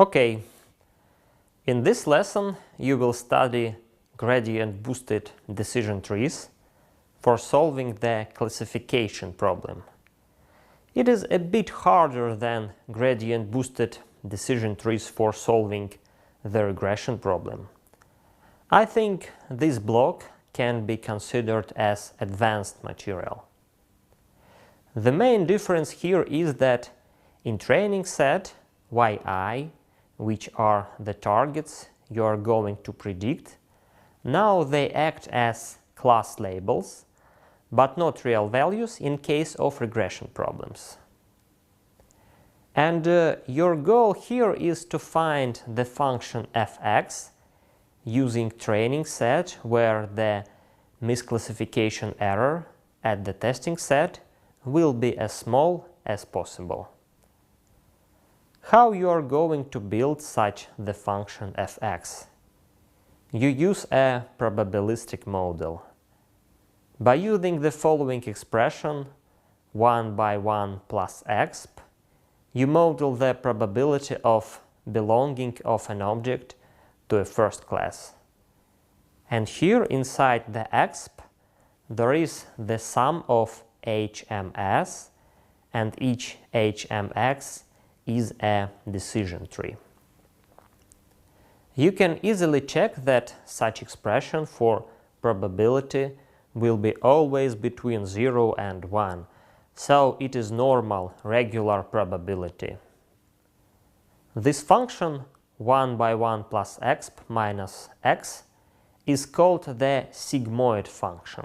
Okay, in this lesson you will study gradient-boosted decision trees for solving the classification problem. It is a bit harder than gradient-boosted decision trees for solving the regression problem. I think this block can be considered as advanced material. The main difference here is that in training set yi, which are the targets you are going to predict, now they act as class labels, but not real values in case of regression problems. And your goal here is to find the function fx using training set where the misclassification error at the testing set will be as small as possible. How you are going to build such the function fx? You use a probabilistic model. By using the following expression 1 by 1 plus exp, you model the probability of belonging of an object to a first class. And here inside the exp there is the sum of HMS, and each HMX is a decision tree. You can easily check that such expression for probability will be always between 0 and 1, so it is normal, regular probability. This function 1 by 1 plus exp minus x is called the sigmoid function,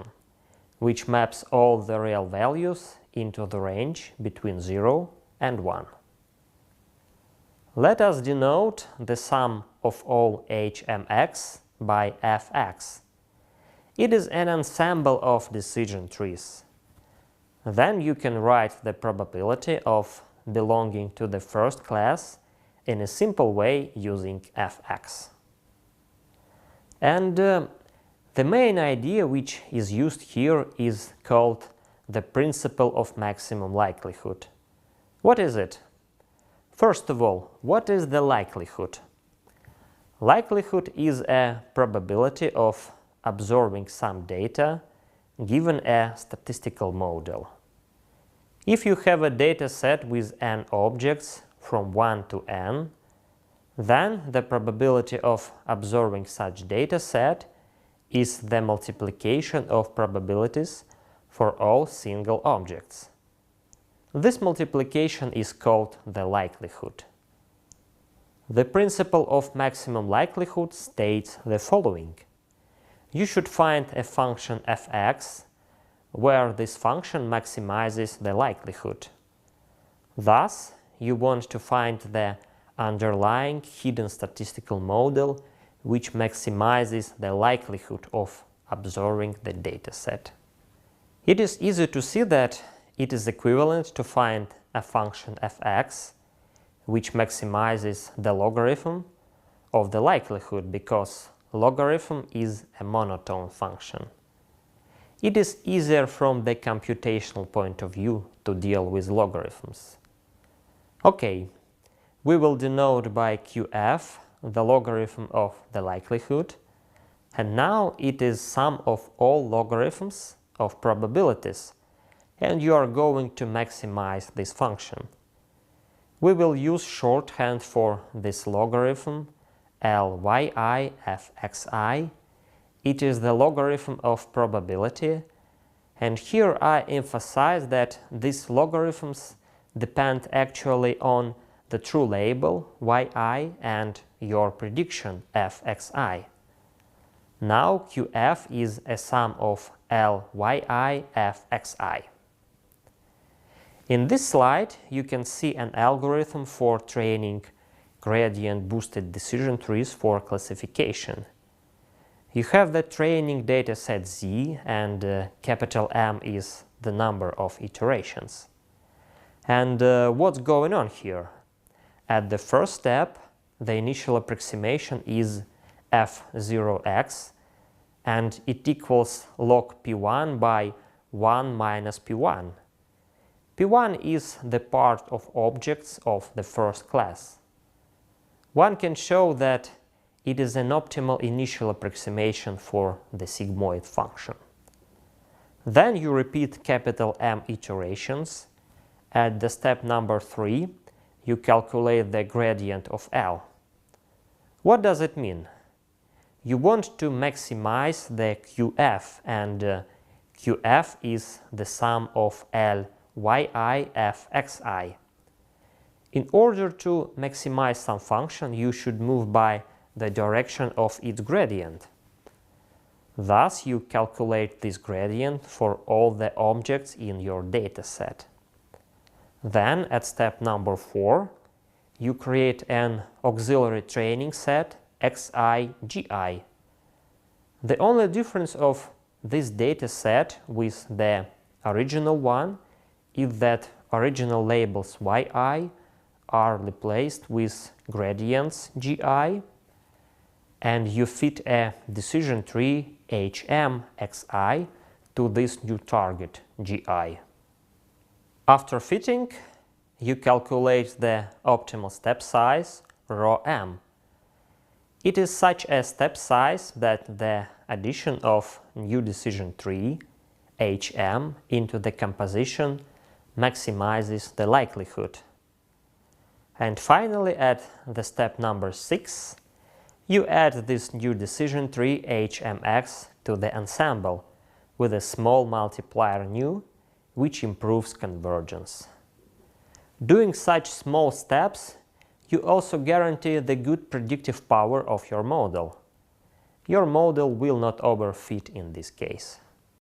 which maps all the real values into the range between 0 and 1. Let us denote the sum of all HMX by fx. It is an ensemble of decision trees. Then you can write the probability of belonging to the first class in a simple way using fx. And the main idea which is used here is called the principle of maximum likelihood. What is it? First of all, what is the likelihood? Likelihood is a probability of absorbing some data given a statistical model. If you have a data set with n objects from 1 to n, then the probability of absorbing such data set is the multiplication of probabilities for all single objects. This multiplication is called the likelihood. The principle of maximum likelihood states the following. You should find a function fx where this function maximizes the likelihood. Thus, you want to find the underlying hidden statistical model which maximizes the likelihood of absorbing the dataset. It is easy to see that it is equivalent to find a function fx which maximizes the logarithm of the likelihood, because logarithm is a monotone function. It is easier from the computational point of view to deal with logarithms. Okay, we will denote by qf the logarithm of the likelihood, and now it is sum of all logarithms of probabilities, and you are going to maximize this function. We will use shorthand for this logarithm Lyi fxi. It is the logarithm of probability, and here I emphasize that these logarithms depend actually on the true label yi and your prediction fxi. Now qf is a sum of Lyi fxi. In this slide you can see an algorithm for training gradient-boosted decision trees for classification. You have the training dataset Z, and capital M is the number of iterations. And what's going on here? At the first step, the initial approximation is f0x, and it equals log p1 by 1 minus p1. p1 is the part of objects of the first class. one can show that it is an optimal initial approximation for the sigmoid function. Then you repeat capital M iterations. At the step number 3, you calculate the gradient of L. What does it mean? You want to maximize the QF, and QF is the sum of L yi f xi. In order to maximize some function, you should move by the direction of its gradient. Thus, you calculate this gradient for all the objects in your dataset. Then, at step number 4, you create an auxiliary training set xi, gi. The only difference of this dataset with the original one is that original labels yi are replaced with gradients gi, and you fit a decision tree hm xi to this new target gi. After fitting, you calculate the optimal step size ρm. It is such a step size that the addition of new decision tree hm into the composition maximizes the likelihood. And finally, at the step number 6, you add this new decision tree hmx to the ensemble with a small multiplier nu, which improves convergence. Doing such small steps, you also guarantee the good predictive power of your model. Your model will not overfit in this case.